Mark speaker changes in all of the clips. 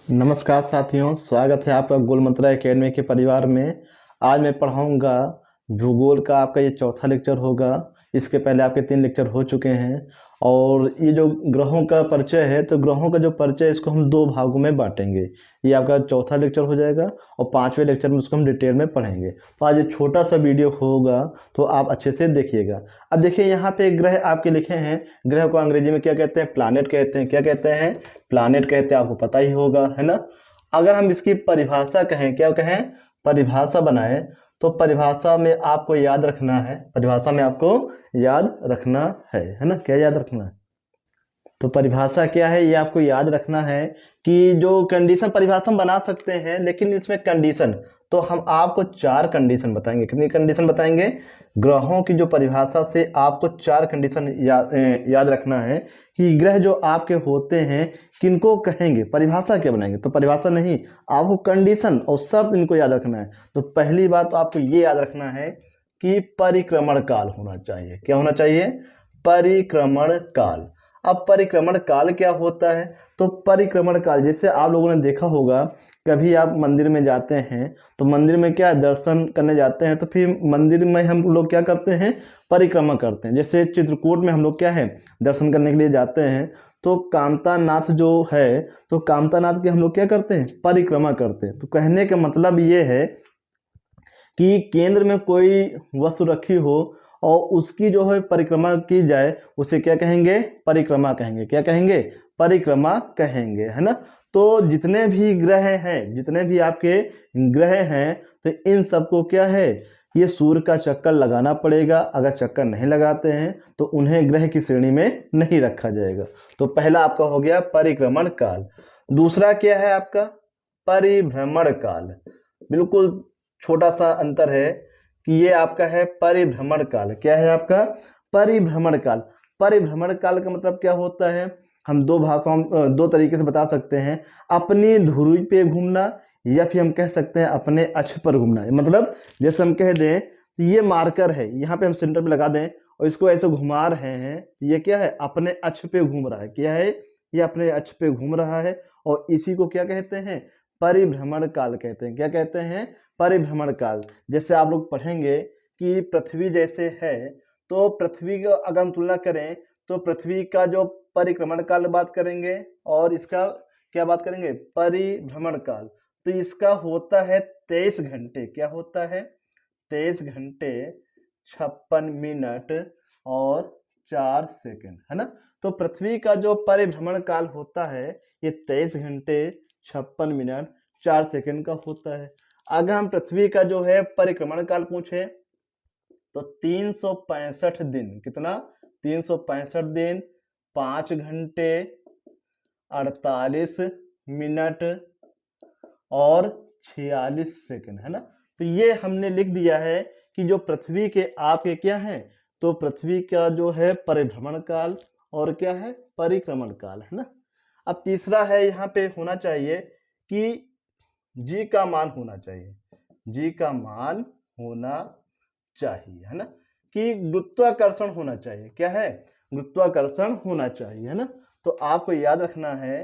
Speaker 1: नमस्कार साथियों, स्वागत है आपका गोल मंत्रा एकेडमी के परिवार में। आज मैं पढ़ाऊंगा भूगोल का। आपका ये चौथा लेक्चर होगा। इसके पहले आपके 3 लेक्चर हो चुके हैं। और ये जो ग्रहों का परिचय है, तो ग्रहों का जो परिचय है इसको हम 2 भागों में बांटेंगे। ये आपका चौथा लेक्चर हो जाएगा और 5वें लेक्चर में उसको हम डिटेल में पढ़ेंगे। तो आज ये छोटा सा वीडियो होगा, तो आप अच्छे से देखिएगा। अब देखिए, यहाँ पे ग्रह आपके लिखे हैं। ग्रह को अंग्रेजी में क्या कहते हैं? प्लानेट कहते हैं। क्या कहते हैं? प्लानेट कहते हैं। आपको पता ही होगा, है ना। अगर हम इसकी परिभाषा कहें, क्या कहें, परिभाषा बनाए, तो परिभाषा में आपको याद रखना है, परिभाषा में आपको याद रखना है ना। क्या याद रखना है? तो परिभाषा क्या है ये आपको याद रखना है कि जो कंडीशन, परिभाषा हम बना सकते हैं लेकिन इसमें कंडीशन, तो हम आपको 4 कंडीशन बताएंगे। कितनी कंडीशन बताएंगे? ग्रहों की जो परिभाषा से आपको 4 कंडीशन याद रखना है कि ग्रह जो आपके होते हैं किनको कहेंगे। परिभाषा क्या बनाएंगे? तो परिभाषा नहीं, आपको कंडीशन और शर्त इनको याद रखना है। तो पहली बात तो आपको ये याद रखना है कि परिक्रमण काल होना चाहिए। क्या होना चाहिए? परिक्रमण काल। अब परिक्रमण काल क्या होता है? तो परिक्रमण काल, जैसे आप लोगों ने देखा होगा, कभी आप मंदिर में जाते हैं तो मंदिर में क्या दर्शन करने जाते हैं, तो फिर मंदिर में हम लोग क्या करते हैं? परिक्रमा करते हैं। जैसे चित्रकूट में हम लोग क्या है, दर्शन करने के लिए जाते हैं, तो कामता नाथ जो है, तो कामता नाथ की हम लोग क्या करते हैं? परिक्रमा करते हैं। तो कहने का मतलब ये है कि केंद्र में कोई वस्तु रखी हो और उसकी जो है परिक्रमा की जाए, उसे क्या कहेंगे? परिक्रमा कहेंगे। क्या कहेंगे? परिक्रमा कहेंगे, है ना। तो जितने भी ग्रह हैं, जितने भी आपके ग्रह हैं, तो इन सबको क्या है, ये सूर्य का चक्कर लगाना पड़ेगा। अगर चक्कर नहीं लगाते हैं तो उन्हें ग्रह की श्रेणी में नहीं रखा जाएगा। तो पहला आपका हो गया परिक्रमण काल। दूसरा क्या है आपका? परिभ्रमण काल। बिल्कुल छोटा सा अंतर है कि ये आपका है परिभ्रमण काल। क्या है आपका? परिभ्रमण काल। परिभ्रमण काल का मतलब क्या होता है? हम 2 भाषाओं, 2 तरीके से बता सकते हैं। अपनी धुरी पे घूमना, या फिर हम कह सकते हैं अपने अक्ष पर घूमना। मतलब जैसे हम कह दें तो ये मार्कर है, यहाँ पे हम सेंटर पे लगा दें और इसको ऐसे घुमा रहे हैं, ये क्या है? अपने अक्ष पे घूम रहा है। क्या है? ये अपने अक्ष पे घूम रहा है। और इसी को क्या कहते हैं? परिभ्रमण काल कहते हैं। क्या कहते हैं? परिभ्रमण काल। जैसे आप लोग पढ़ेंगे कि पृथ्वी जैसे है, तो पृथ्वी का अगर हम तुलना करें तो पृथ्वी का जो परिक्रमण काल बात करेंगे और इसका क्या बात करेंगे? परिभ्रमण काल। तो इसका होता है 23 घंटे। क्या होता है? 23 घंटे 56 मिनट और 4 सेकंड, है ना। तो पृथ्वी का जो परिभ्रमण काल होता है ये 23 घंटे 56 मिनट 4 सेकंड का होता है। अगर हम पृथ्वी का जो है परिक्रमण काल पूछे तो 365 दिन। कितना? 365 दिन 5 घंटे 48 मिनट और 46 सेकंड, है ना। तो ये हमने लिख दिया है कि जो पृथ्वी के आपके क्या है, तो पृथ्वी का जो है परिभ्रमण काल और क्या है? परिक्रमण काल, है ना। अब तीसरा है, यहाँ पे होना चाहिए कि जी का मान होना चाहिए। जी का मान होना चाहिए, है ना। कि गुरुत्वाकर्षण होना चाहिए। क्या है? गुरुत्वाकर्षण होना चाहिए, है ना। तो आपको याद रखना है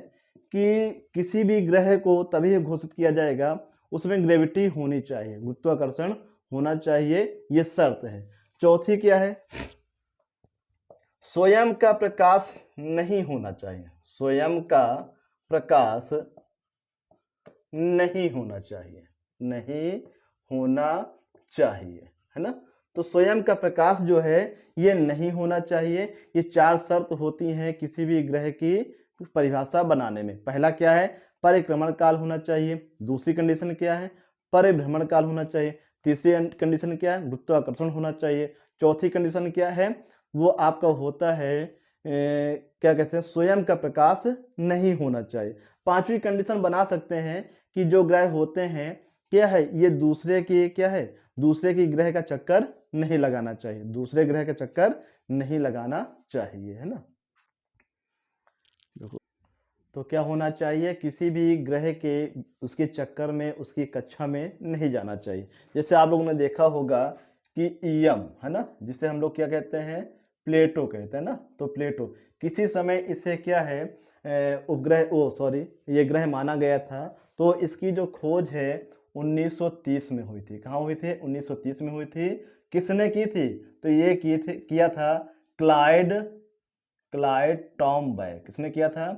Speaker 1: कि किसी भी ग्रह को तभी घोषित किया जाएगा उसमें ग्रेविटी होनी चाहिए, गुरुत्वाकर्षण होना चाहिए, ये शर्त है। चौथी क्या है? स्वयं का प्रकाश नहीं होना चाहिए। स्वयं का प्रकाश नहीं होना चाहिए, नहीं होना चाहिए, है ना। तो स्वयं का प्रकाश जो है ये नहीं होना चाहिए। ये 4 शर्त होती हैं किसी भी ग्रह की परिभाषा बनाने में। पहला क्या है? परिक्रमण काल होना चाहिए। दूसरी कंडीशन क्या है? परिभ्रमण काल होना चाहिए। तीसरी कंडीशन क्या है? गुरुत्वाकर्षण होना चाहिए। चौथी कंडीशन क्या है? वो आपका होता है क्या कहते हैं? स्वयं का प्रकाश नहीं होना चाहिए। पांचवी कंडीशन बना सकते हैं कि जो ग्रह होते हैं क्या है, ये दूसरे की क्या है, दूसरे की ग्रह का चक्कर नहीं लगाना चाहिए। दूसरे ग्रह का चक्कर नहीं लगाना चाहिए, है ना। देखो, तो क्या होना चाहिए? किसी भी ग्रह के उसके चक्कर में, उसकी कक्षा में नहीं जाना चाहिए। जैसे आप लोगों ने देखा होगा कि यम, है ना, जिसे हम लोग क्या कहते हैं? प्लेटो कहते हैं ना। तो प्लेटो किसी समय इसे क्या है ये ग्रह माना गया था। तो इसकी जो खोज है 1930 में हुई थी। कहाँ हुई थी? 1930 में हुई थी। किसने की थी? तो ये किया था क्लाइड क्लाइड टॉमबैग। किसने किया था?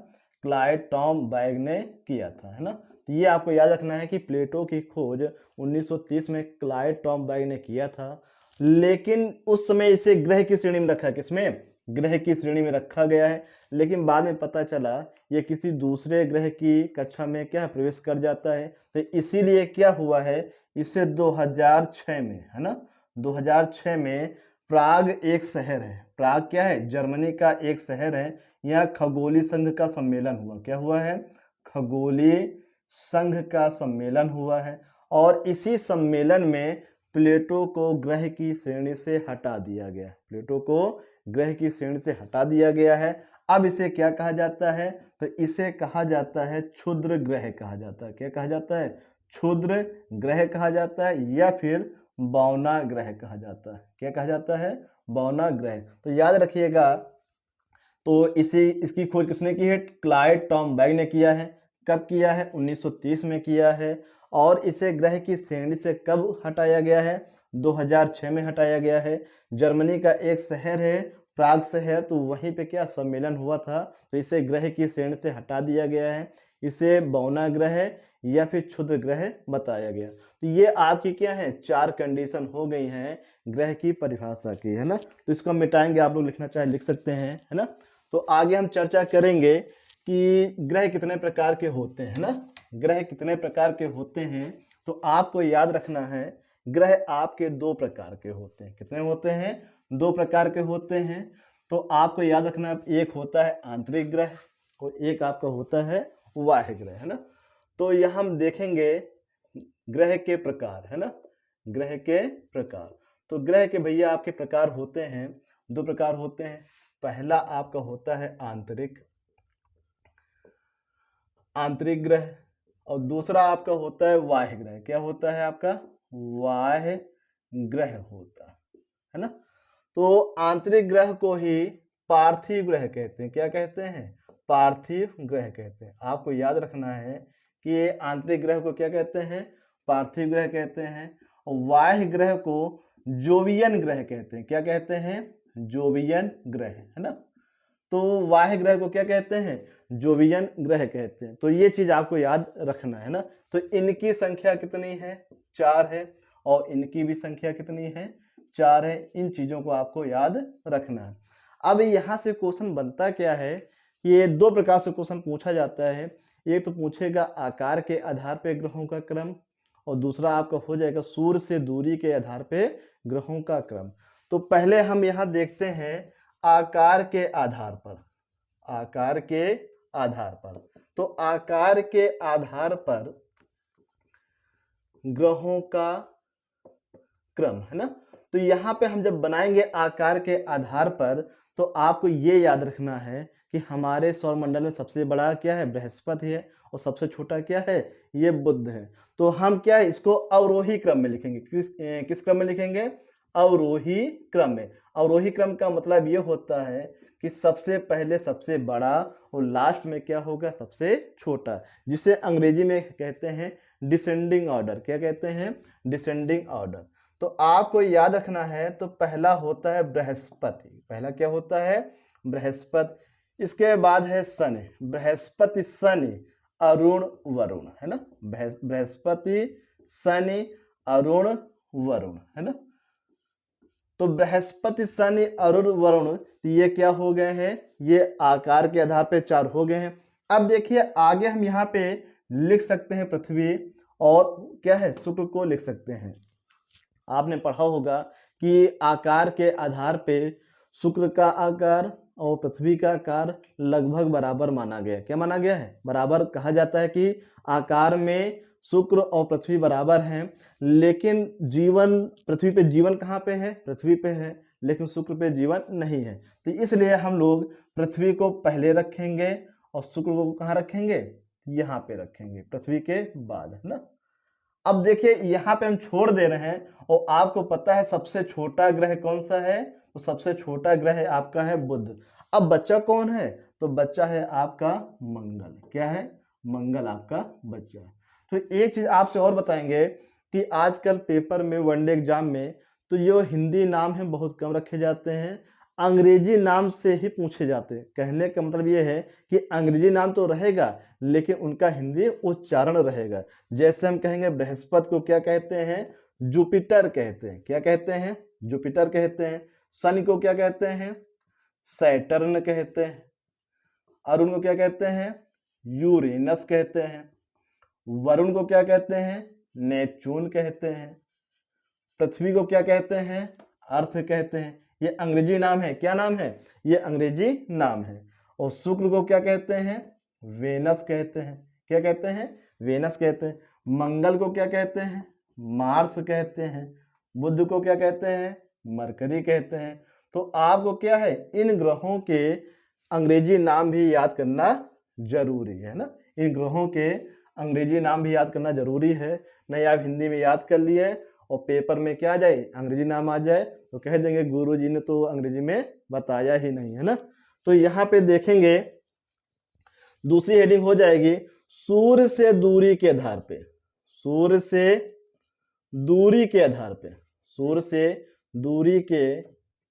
Speaker 1: क्लाइड टॉमबैग ने किया था, है ना। तो ये आपको याद रखना है कि प्लेटो की खोज 1930 में क्लाइड टॉमबैग ने किया था। लेकिन उस समय इसे ग्रह की श्रेणी में रखा, किसमें? ग्रह की श्रेणी में रखा गया है। लेकिन बाद में पता चला ये किसी दूसरे ग्रह की कक्षा में क्या है, प्रवेश कर जाता है। तो इसीलिए क्या हुआ है, इसे 2006 में, है ना, 2006 में प्राग एक शहर है। प्राग क्या है? जर्मनी का एक शहर है। यहाँ खगोलीय संघ का सम्मेलन हुआ। क्या हुआ है? खगोलीय संघ का सम्मेलन हुआ है। और इसी सम्मेलन में प्लेटो को ग्रह की श्रेणी से हटा दिया गया। प्लेटो को ग्रह की श्रेणी से हटा दिया गया है। अब इसे क्या कहा जाता है? तो इसे कहा जाता है क्षुद्र ग्रह कहा जाता है। क्या कहा जाता है? क्षुद्र ग्रह कहा जाता है, या फिर बौना ग्रह कहा जाता है। क्या कहा जाता है? बौना ग्रह। तो याद रखिएगा, तो इसकी खोज किसने की है? क्लाइड टॉमबैग ने किया है। कब किया है? 1930 में किया है। और इसे ग्रह की श्रेणी से कब हटाया गया है? 2006 में हटाया गया है। जर्मनी का एक शहर है प्राग शहर, तो वहीं पे क्या सम्मेलन हुआ था, तो इसे ग्रह की श्रेणी से हटा दिया गया है। इसे बौना ग्रह या फिर क्षुद्र ग्रह बताया गया। तो ये आपकी क्या है, 4 कंडीशन हो गई हैं ग्रह की परिभाषा की, है ना। तो इसको हम मिटाएंगे, आप लोग लिखना चाहे लिख सकते हैं, है ना। तो आगे हम चर्चा करेंगे कि ग्रह कितने प्रकार के होते हैं ना। ग्रह कितने प्रकार के होते हैं, तो आपको याद रखना है ग्रह आपके 2 प्रकार के होते हैं। कितने होते हैं? 2 प्रकार के होते हैं। तो आपको याद रखना, एक होता है आंतरिक ग्रह और एक आपका होता है बाह्य ग्रह, है ना। तो यह हम देखेंगे ग्रह के प्रकार, है ना, ग्रह के प्रकार। तो ग्रह के भैया आपके प्रकार होते हैं, 2 प्रकार होते हैं। पहला आपका होता है आंतरिक ग्रह, और दूसरा आपका होता है बाह्य ग्रह। क्या होता है आपका? बाह्य ग्रह होता है ना। तो आंतरिक ग्रह को ही पार्थिव ग्रह कहते हैं। क्या कहते हैं? पार्थिव ग्रह कहते हैं। आपको याद रखना है कि ये आंतरिक ग्रह को क्या कहते हैं? पार्थिव ग्रह कहते हैं। और बाह्य ग्रह को जोवियन ग्रह कहते हैं। क्या कहते हैं? जोवियन ग्रह, है ना। तो बाह्य ग्रह को क्या कहते हैं? जोवियन ग्रह कहते हैं। तो ये चीज आपको याद रखना है ना। तो इनकी संख्या कितनी है? 4 है। और इनकी भी संख्या कितनी है? 4 है। इन चीजों को आपको याद रखना है। अब यहाँ से क्वेश्चन बनता क्या है, ये 2 प्रकार से क्वेश्चन पूछा जाता है। एक तो पूछेगा आकार के आधार पर ग्रहों का क्रम, और दूसरा आपका हो जाएगा सूर्य से दूरी के आधार पे ग्रहों का क्रम। तो पहले हम यहाँ देखते हैं आकार के आधार पर। आकार के आधार पर, तो आकार के आधार पर ग्रहों का क्रम, है ना। तो यहाँ पे हम जब बनाएंगे आकार के आधार पर, तो आपको ये याद रखना है कि हमारे सौरमंडल में सबसे बड़ा क्या है? बृहस्पति है। और सबसे छोटा क्या है? ये बुध है। तो हम क्या है, इसको अवरोही क्रम में लिखेंगे। किस क्रम में लिखेंगे? अवरोही क्रम में। अवरोही क्रम का मतलब ये होता है कि सबसे पहले सबसे बड़ा और लास्ट में क्या होगा? सबसे छोटा, जिसे अंग्रेजी में कहते हैं डिसेंडिंग ऑर्डर। क्या कहते हैं? Descending order. तो आपको याद रखना है, तो पहला होता है बृहस्पति। पहला क्या होता है? बृहस्पति। इसके बाद है शनि। बृहस्पति, शनि, अरुण, वरुण, है ना। बृहस्पति, शनि, अरुण, वरुण, है ना। तो बृहस्पति, शनि, अरुण, वरुण, ये क्या हो गए हैं? ये आकार के आधार पे 4 हो गए हैं। अब देखिए आगे हम यहाँ पे लिख सकते हैं पृथ्वी, और क्या है, शुक्र को लिख सकते हैं। आपने पढ़ा होगा कि आकार के आधार पे शुक्र का आकार और पृथ्वी का आकार लगभग बराबर माना गया। क्या माना गया है? बराबर। कहा जाता है कि आकार में शुक्र और पृथ्वी बराबर हैं, लेकिन जीवन, पृथ्वी पे जीवन कहाँ पे है? पृथ्वी पे है, लेकिन शुक्र पे जीवन नहीं है। तो इसलिए हम लोग पृथ्वी को पहले रखेंगे और शुक्र को कहाँ रखेंगे? यहाँ पे रखेंगे, पृथ्वी के बाद, है ना। अब देखिए यहाँ पे हम छोड़ दे रहे हैं और आपको पता है सबसे छोटा ग्रह कौन सा है, तो सबसे छोटा ग्रह आपका है बुध। अब बच्चा कौन है, तो बच्चा है आपका मंगल। क्या है, मंगल आपका बच्चा है। तो एक चीज आपसे और बताएंगे कि आजकल पेपर में वनडे एग्जाम में तो जो हिंदी नाम है बहुत कम रखे जाते हैं, अंग्रेजी नाम से ही पूछे जाते हैं। कहने का मतलब ये है कि अंग्रेजी नाम तो रहेगा लेकिन उनका हिंदी उच्चारण रहेगा। जैसे हम कहेंगे बृहस्पति को क्या कहते हैं, जुपिटर कहते हैं। क्या कहते हैं, जुपिटर कहते हैं। शनि को क्या कहते हैं, सैटर्न कहते हैं। अरुण को क्या कहते हैं, यूरेनस कहते हैं। वरुण को क्या कहते हैं, नेपच्यून कहते हैं। पृथ्वी को क्या कहते हैं, अर्थ कहते हैं। ये अंग्रेजी नाम है। क्या नाम है, ये अंग्रेजी नाम है। और शुक्र को क्या कहते हैं, वेनस कहते हैं। क्या कहते हैं, वेनस कहते हैं। मंगल को क्या कहते हैं, मार्स कहते हैं। बुध को क्या कहते हैं, मरकरी कहते हैं। तो आपको क्या है, इन ग्रहों के अंग्रेजी नाम भी याद करना जरूरी है ना। इन ग्रहों के अंग्रेजी नाम भी याद करना जरूरी है। नहीं आप हिंदी में याद कर लिए और पेपर में क्या आ जाए, अंग्रेजी नाम आ जाए तो कह देंगे गुरुजी ने तो अंग्रेजी में बताया ही नहीं, है ना। तो यहाँ पे देखेंगे दूसरी हेडिंग हो जाएगी सूर्य से दूरी के आधार पे। सूर्य से दूरी के आधार पे, सूर्य से दूरी के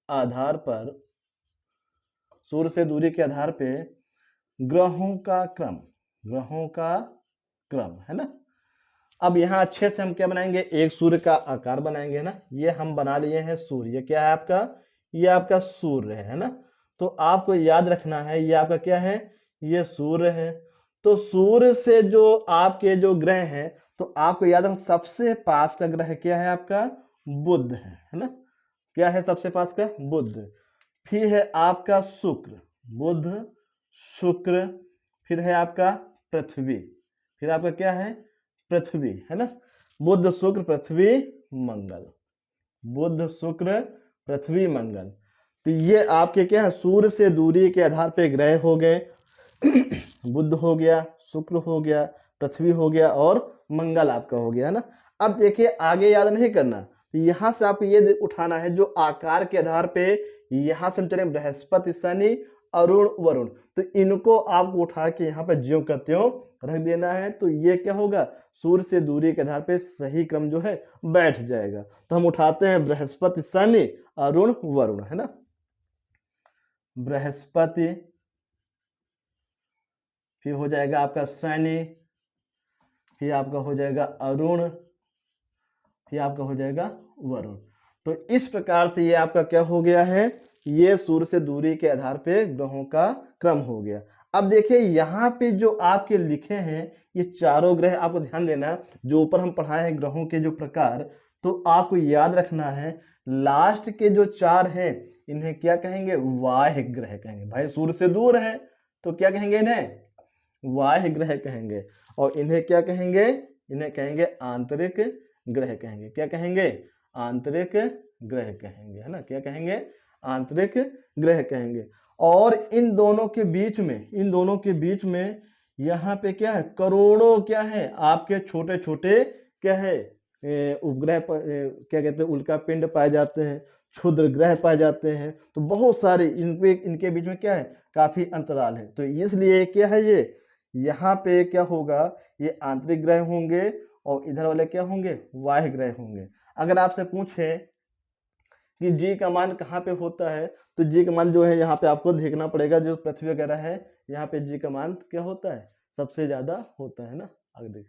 Speaker 1: आधार पर, सूर्य से दूरी के आधार पे ग्रहों का क्रम, ग्रहों का क्रम, है ना। अब यहाँ अच्छे से हम क्या बनाएंगे, एक सूर्य का आकार बनाएंगे ना। ये हम बना लिए हैं सूर्य। ये क्या है आपका, ये आपका सूर्य है ना। तो आपको याद रखना है ये आपका क्या है, ये सूर्य है। तो सूर्य से जो आपके जो ग्रह हैं तो आपको याद रखना सबसे पास का ग्रह क्या है आपका, बुध है ना। क्या है सबसे पास का, बुध। फिर है आपका शुक्र, बुध शुक्र। फिर है आपका पृथ्वी, फिर आपका क्या है, पृथ्वी, है ना। बुध शुक्र पृथ्वी मंगल, बुध शुक्र पृथ्वी मंगल। तो ये आपके क्या है, सूर्य से दूरी के आधार पे ग्रह हो गए। बुध हो गया, शुक्र हो गया, पृथ्वी हो गया और मंगल आपका हो गया, है ना। अब देखिए आगे याद नहीं करना, तो यहाँ से आपको ये उठाना है जो आकार के आधार पे। यहाँ से हम चले बृहस्पति शनि अरुण वरुण, तो इनको आपको उठा के यहाँ पे ज्यों का त्यों रख देना है। तो ये क्या होगा, सूर्य से दूरी के आधार पे सही क्रम जो है बैठ जाएगा। तो हम उठाते हैं बृहस्पति शनि अरुण वरुण, है ना। बृहस्पति, फिर हो जाएगा आपका शनि, फिर आपका हो जाएगा अरुण, फिर आपका हो जाएगा वरुण। तो इस प्रकार से ये आपका क्या हो गया है, ये सूर्य से दूरी के आधार पे ग्रहों का क्रम हो गया। अब देखिए यहाँ पे जो आपके लिखे हैं ये चारों ग्रह, आपको ध्यान देना जो ऊपर हम पढ़ाए हैं ग्रहों के जो प्रकार, तो आपको याद रखना है लास्ट के जो चार हैं इन्हें क्या कहेंगे, वाह्य ग्रह कहेंगे। भाई सूर्य से दूर है तो क्या कहेंगे, इन्हें वाह्य ग्रह कहेंगे। और इन्हें क्या कहेंगे, इन्हें कहेंगे आंतरिक ग्रह कहेंगे। क्या कहेंगे, आंतरिक ग्रह कहेंगे, है ना। क्या कहेंगे, आंतरिक ग्रह कहेंगे। और इन दोनों के बीच में, इन दोनों के बीच में यहाँ पे क्या है, करोड़ों क्या है आपके छोटे छोटे क्या है उपग्रह क्या कहते हैं, उल्का पिंड पाए जाते हैं, क्षुद्र ग्रह पाए जाते हैं। तो बहुत सारे इनके बीच में क्या है, काफी अंतराल है। तो इसलिए क्या है, ये यहाँ पे क्या होगा, ये आंतरिक ग्रह होंगे और इधर वाले क्या होंगे, वाह्य ग्रह होंगे। अगर आपसे पूछे कि जी का मान कहाँ पे होता है, तो जी का मान जो है यहाँ पे आपको देखना पड़ेगा, जो पृथ्वी वगैरह है यहाँ पे जी का मान क्या होता है, सबसे ज्यादा होता है ना। आगे देख,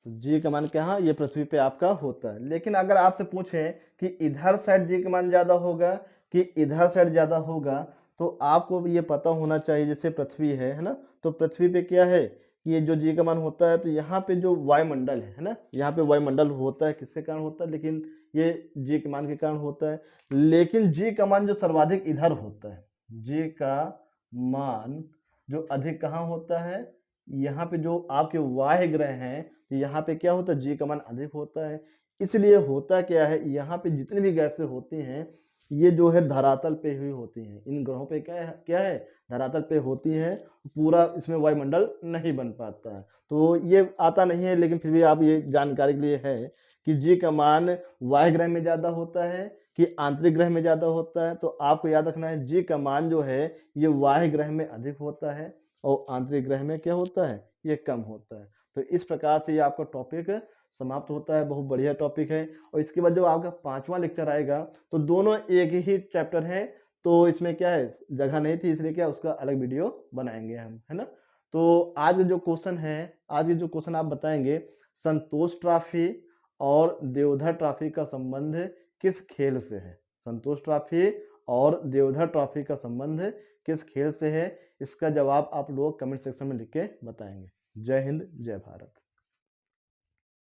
Speaker 1: तो जी का मान कहाँ, ये पृथ्वी पे आपका होता है। लेकिन अगर आपसे पूछे कि इधर साइड जी का मान ज्यादा होगा कि इधर साइड ज्यादा होगा, तो आपको ये पता होना चाहिए। जैसे पृथ्वी है ना, तो पृथ्वी पे क्या है, ये जो जी का मान होता है, तो यहाँ पे जो वायुमंडल है ना, यहाँ पे वायुमंडल होता है, किसके कारण होता है, लेकिन ये जी के मान के कारण होता है। लेकिन जी का मान जो सर्वाधिक इधर होता है, जी का मान जो अधिक कहाँ होता है, यहाँ पे जो आपके वाह्य ग्रह हैं, तो यहाँ पे क्या होता है, जी का मान अधिक होता है। इसलिए होता क्या है, यहाँ पे जितनी भी गैसें होती हैं ये जो है धरातल पे ही होती हैं। इन ग्रहों पे क्या है धरातल पे होती हैं, पूरा इसमें वायुमंडल नहीं बन पाता है। तो ये आता नहीं है, लेकिन फिर भी आप ये जानकारी के लिए है कि जी का मान वायु ग्रह में ज़्यादा होता है कि आंतरिक ग्रह में ज़्यादा होता है। तो आपको याद रखना है जी का मान जो है ये वायु ग्रह में अधिक होता है और आंतरिक ग्रह में क्या होता है, ये कम होता है। तो इस प्रकार से ये आपका टॉपिक समाप्त होता है। बहुत बढ़िया टॉपिक है। और इसके बाद जो आपका 5वां लेक्चर आएगा, तो दोनों एक ही चैप्टर है, तो इसमें क्या है जगह नहीं थी, इसलिए क्या उसका अलग वीडियो बनाएंगे हम, है ना। तो आज के जो क्वेश्चन आप बताएंगे, संतोष ट्रॉफी और देवधर ट्रॉफी का संबंध किस खेल से है। संतोष ट्रॉफी और देवधर ट्रॉफी का संबंध किस खेल से है, इसका जवाब आप लोग कमेंट सेक्शन में लिख के बताएंगे। जय हिंद, जय भारत।